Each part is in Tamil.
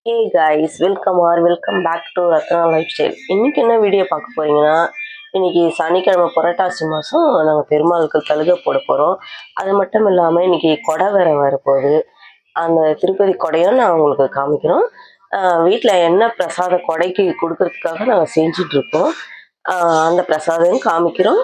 Hey guys, welcome back to Ratna lifestyle. இன்னைக்கு என்ன வீடியோ பார்க்க போறீங்கன்னா, இன்னைக்கு சனிக்கிழமை புரட்டாசி மாதம் நாங்கள் பெருமாளுக்கு கழுகை போட போகிறோம். அது மட்டும் இல்லாமல் இன்னைக்கு கொடை வேற வரப்போகுது. அந்த திருப்பதி கொடையும் நான் உங்களுக்கு காமிக்கிறோம். வீட்டில் என்ன பிரசாத கொடைக்கு கொடுக்கறதுக்காக நாங்கள் செஞ்சிட்ருக்கோம். அந்த பிரசாதம் காமிக்கிறோம்.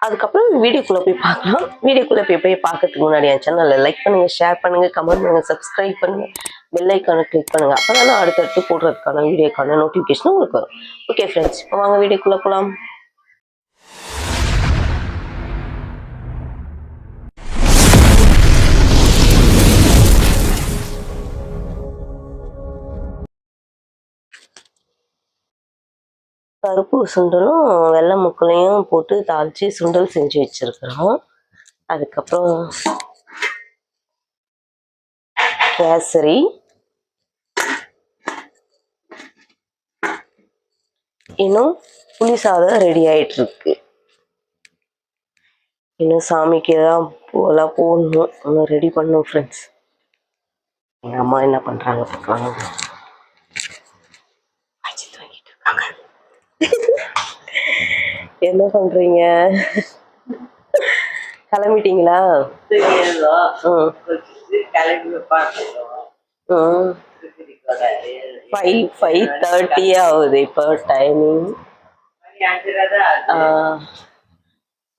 அதுக்கப்புறம் வீடியோக்குள்ளே போய் பார்க்கலாம். வீடியோக்குள்ளே போய் பார்க்கறதுக்கு முன்னாடி என் சேனலில் லைக் பண்ணுங்கள், ஷேர் பண்ணுங்கள், கமெண்ட் பண்ணுங்கள், சப்ஸ்கிரைப் பண்ணுங்கள், பெல் ஐக்கானை கிளிக் பண்ணுங்கள். அப்போ தான் நான் அடுத்தடுத்து போடுறதுக்கான வீடியோக்கான நோட்டிஃபிகேஷன் உங்களுக்கு வரும். ஓகே ஃப்ரெண்ட்ஸ், இப்போ வாங்க வீடியோக்குள்ளே போகலாம். பருப்பு சுண்டலும் வெள்ளை முக்களையும் போட்டு தாளித்து சுண்டல் செஞ்சு வச்சுருக்குறோம். அதுக்கப்புறம் கேசரி, இன்னும் புளி சாதம் ரெடி ஆகிட்டுருக்கு. இன்னும் சாமிக்கு தான் பூவெல்லாம் போடணும், இன்னும் ரெடி பண்ணணும் ஃப்ரெண்ட்ஸ். எங்கள் அம்மா என்ன பண்ணுறாங்க பார்க்கலாம். என்ன பண்ணுறீங்க? கிளம்பிட்டீங்களா? 5:30 ஆகுது இப்போ டைமிங்.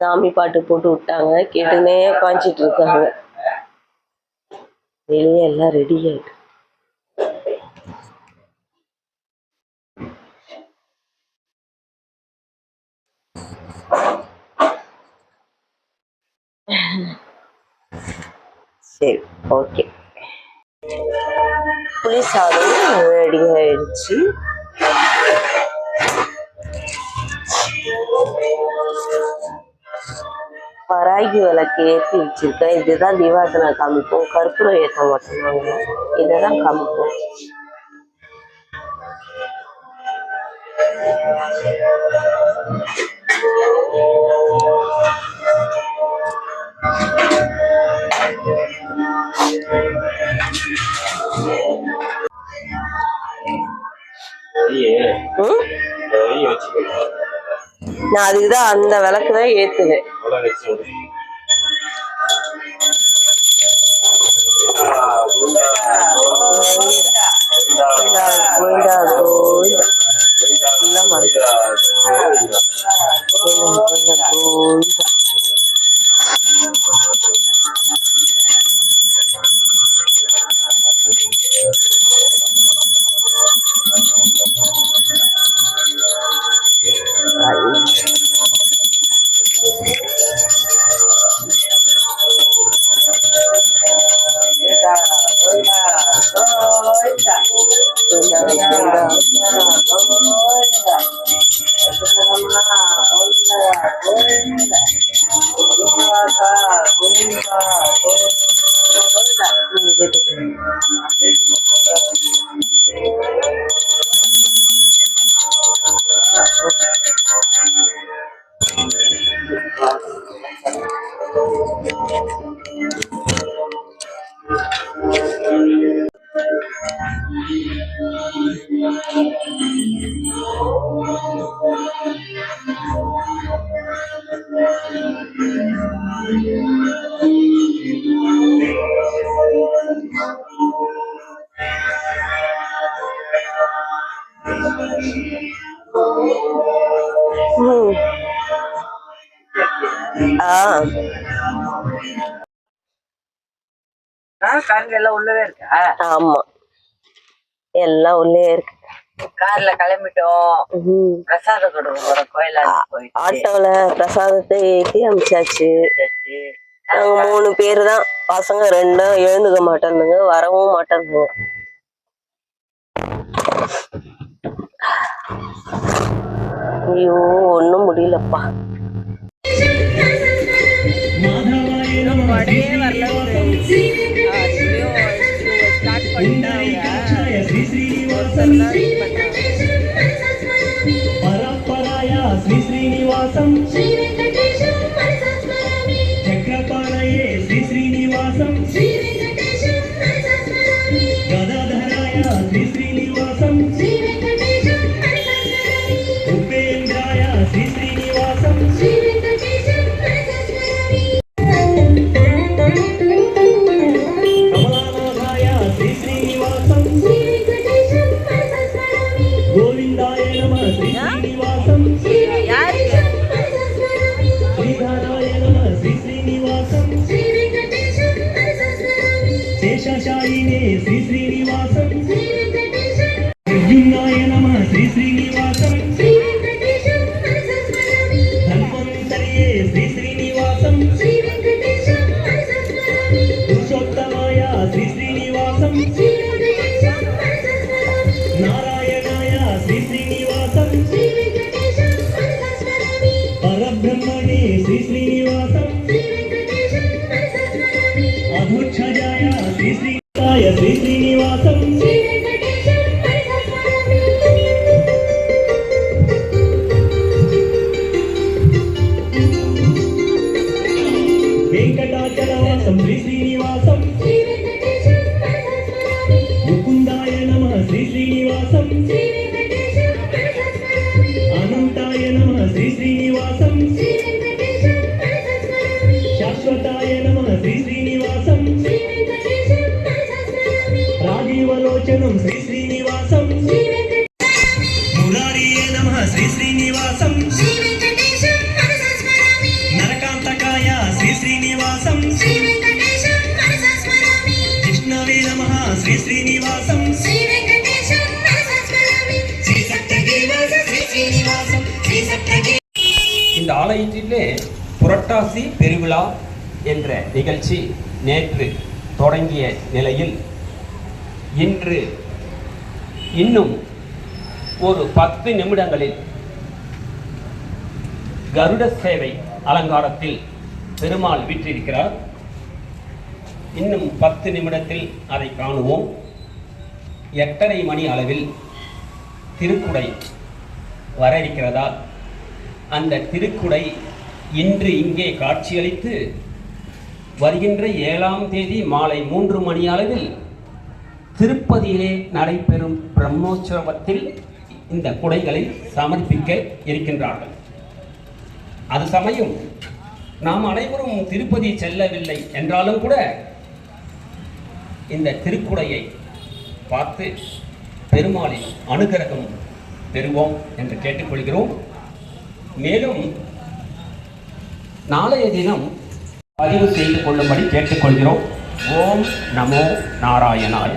சாமி பாட்டு போட்டு விட்டாங்க, கேட்டுனே உட்காந்துட்டு இருக்காங்க. வெளியே எல்லாம் ரெடி ஆயிட்டு. சரி, ஓகே. புளி சாதம் ரெடி ஆயிடுச்சு. பராகி விளக்கு ஏற்றி வச்சிருக்கேன். இதுதான் தீபாவளி காமிப்போம். கற்பூரம் ஏற்ற மாட்டோம், இதை தான் காமிப்போம். நான் அதுக்குதான் அந்த விளக்கு தான் ஏத்துவேன். எல்லாம் உள்ளவே இருக்கா? ஆமா, எல்லாம் உள்ளே இருக்கு. கார்ல கிளம்பிட்டோம். பிரசாதம் கொடுக்க போறோம் கோயில. ஆட்டோல பிரசாதத்தை ஏற்றி அமிச்சாச்சு. நாங்க 3 பேரு தான். பசங்க 2 எழுந்துக்க மாட்டேனுங்க, வரவும் மாட்டேனுங்க. ஐயோ, ஒன்னும் முடியலப்பா. பரப்பராயா ஸ்ரீ ஸ்ரீனிவாசம் சக்கரபாலயே ஸ்ரீ ஸ்ரீனிவாசம் கதாதராயா ముకుందాయ నమ శ్రీ శ్రీనివాసం అనంతాయ నమ శ్రీ శ్రీనివాసం శాశ్వతాయ నమ శ్రీ శ్రీనివాసం రాజీవలోచనం శ్రీ శ్రీనివాసం మురారియే నమ శ్రీ శ్రీనివాసం నరకాంతకాయ శ్రీ శ్రీనివాసం విష్ణవే నమ శ్రీ శ్రీనివాసం శ్రీ సప్తదేవాస శ్రీ శ్రీనివాసం శ్రీ సప్తదే. இந்த ஆலயத்திலே புரட்டாசி பெருவிழா என்ற நிகழ்ச்சி நேற்று தொடங்கிய நிலையில் இன்று இன்னும் ஒரு 10 நிமிடங்களில் கருட சேவை அலங்காரத்தில் பெருமாள் வீற்றிருக்கிறார். இன்னும் 10 நிமிடத்தில் அதை காணுவோம். 8:30 மணி அளவில் திருக்குடை வர இருக்கிறதால் அந்த திருக்குடை இன்று இங்கே காட்சியளித்து வருகின்ற 7ஆம் தேதி மாலை 3 மணி அளவில் திருப்பதியிலே நடைபெறும் பிரம்மோற்சவத்தில் இந்த குடைகளை சமர்ப்பிக்க இருக்கின்றார்கள். அது சமயம் நாம் அனைவரும் திருப்பதி செல்லவில்லை என்றாலும் கூட இந்த திருக்குடையை பார்த்து பெருமாளின் அனுகிரகம் பெறுவோம் என்று கேட்டுக்கொள்கிறோம். மேலும் நாளைய தினம் பதிவு செய்து கொள்ளும்படி கேட்டுக்கொள்கிறோம். ஓம் நமோ நாராயணாய.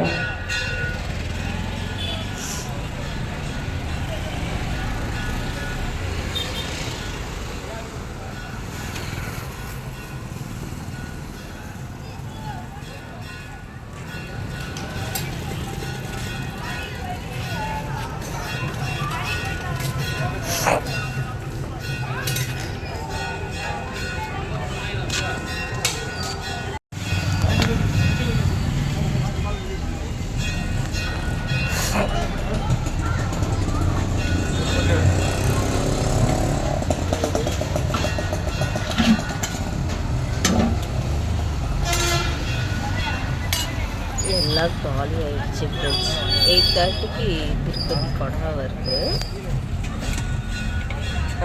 எல்லாம் காலி ஆயிடுச்சு ஃப்ரெண்ட்ஸ். 8:30க்கு திருப்பதி கொடை வருது,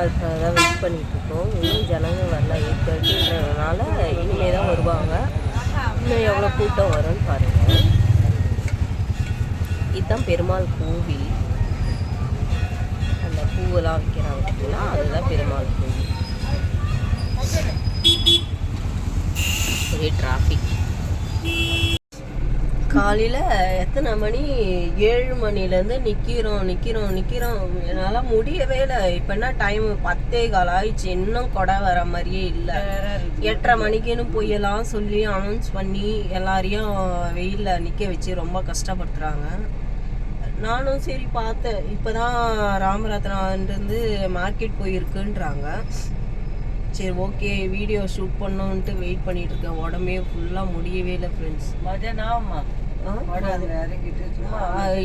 அதுக்காக தான் வெயிட் பண்ணிட்டு இருக்கோம். இன்னும் ஜனங்க வரல. 8:30ன்றதுனால இனிமே தான் வருவாங்க. இன்னும் எவ்வளோ கூட்டம் வரும்னு பாருங்கள். இதுதான் பெருமாள் கோவில். அந்த பூவெல்லாம் வைக்கிறாங்க பார்த்தீங்களா, அதுதான் பெருமாள் கோவில். ஒரே டிராஃபிக். காலையில் எத்தனை மணி? 7 மணிலேருந்து நிற்கிறோம். என்னால் முடியவே இல்லை. இப்போ என்ன டைம் 10:15 ஆயிடுச்சு. இன்னும் கொடை வர மாதிரியே இல்லை. 8:30 மணிக்குன்னு பொய்யெல்லாம் சொல்லி அனௌன்ஸ் பண்ணி எல்லாரையும் வெயிலில் நிற்க வச்சு ரொம்ப கஷ்டப்படுத்துகிறாங்க. நானும் சரி பார்த்தேன். இப்போ தான் ராமரத்னான்றது மார்க்கெட் போயிருக்குன்றாங்க. சரி ஓகே வீடியோ ஷூட் பண்ணோன்ட்டு வெயிட் பண்ணிட்டு இருக்கேன். உடம்பே ஃபுல்லாக முடியவே இல்லை ஃப்ரெண்ட்ஸ்.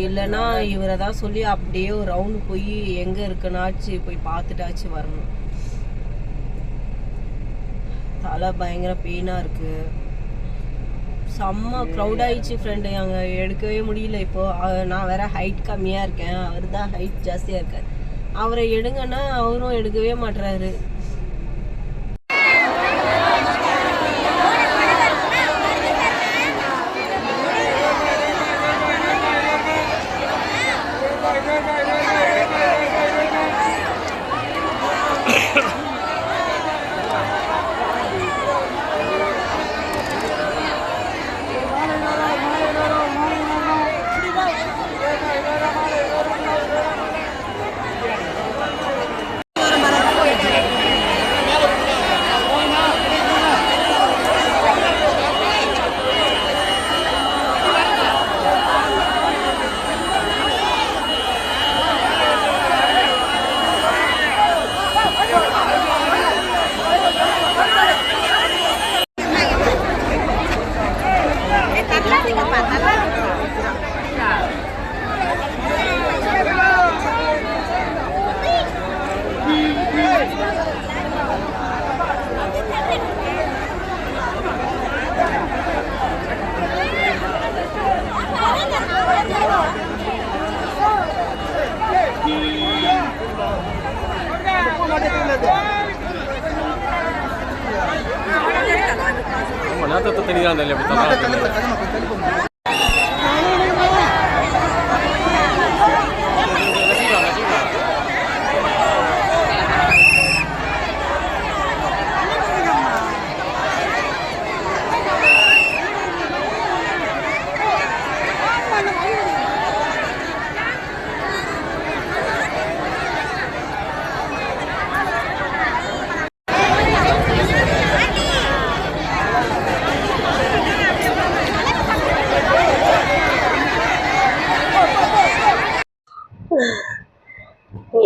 இல்லைன்னா இவரை தான் சொல்லி அப்படியே ஒரு ரவுண்டு போய் எங்கே இருக்குன்னாச்சு போய் பார்த்துட்டாச்சு வரணும். தலை பயங்கர பெயினாக இருக்குது. செம்ம க்ரௌட் ஆயிடுச்சு ஃப்ரெண்டு. அங்கே எடுக்கவே முடியல. இப்போது நான் வேற ஹைட் கம்மியாக இருக்கேன், அவர் தான் ஹைட் ஜாஸ்தியாக இருக்கார். அவரை எடுங்கன்னா அவரும் எடுக்கவே மாட்டுறாரு. மாற்றத்தை தண்ணி தான் தள்ளி அப்படி தள்ளி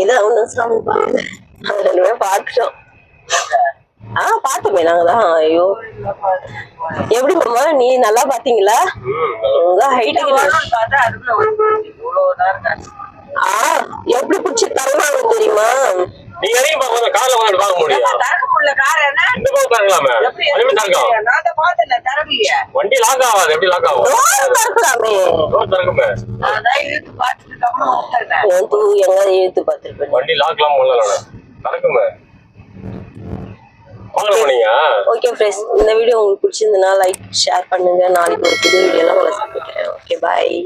இதான் ஒன்றும் சாமி பாருங்க அது ரெண்டுமே பார்த்துட்டோம். பார்த்தோமே நாங்க தான். ஐயோ எப்படி மாமா நீ நல்லா பாத்தீங்களா? உங்க ஹைட் பார்த்தா அதுக்குள்ள இவ்வளவு நேரம் எப்படி பிடிச்சி தருவாங்க தெரியுமா? நீங்க எதையும் பார்க்க கார்ல வந்து பார்க்க முடியும். திறக்க முடியல கார் என்ன இந்த பக்கம் தரலாமே. அதுவே தரலாம். நான் தான் பார்த்தேன் திறக்கலையே. வண்டி லாக் ஆகாது. எப்படி லாக் ஆகும்? திறக்கலாமே. திறக்குமே. அதான் இழுத்து பார்த்துட்டு கம்மா விட்டுறேன். எங்க இழுத்து பார்த்துருப்பேன். வண்டி லாக்லாம் போடல. திறக்குமே. ஓகே ஃப்ரெண்ட்ஸ், இந்த வீடியோ உங்களுக்கு பிடிச்சிருந்ததுன்னா லைக் ஷேர் பண்ணுங்க. நாளைக்கு ஒரு புது வீடியோலாம் உங்களை சந்திக்கிறேன். Okay bye.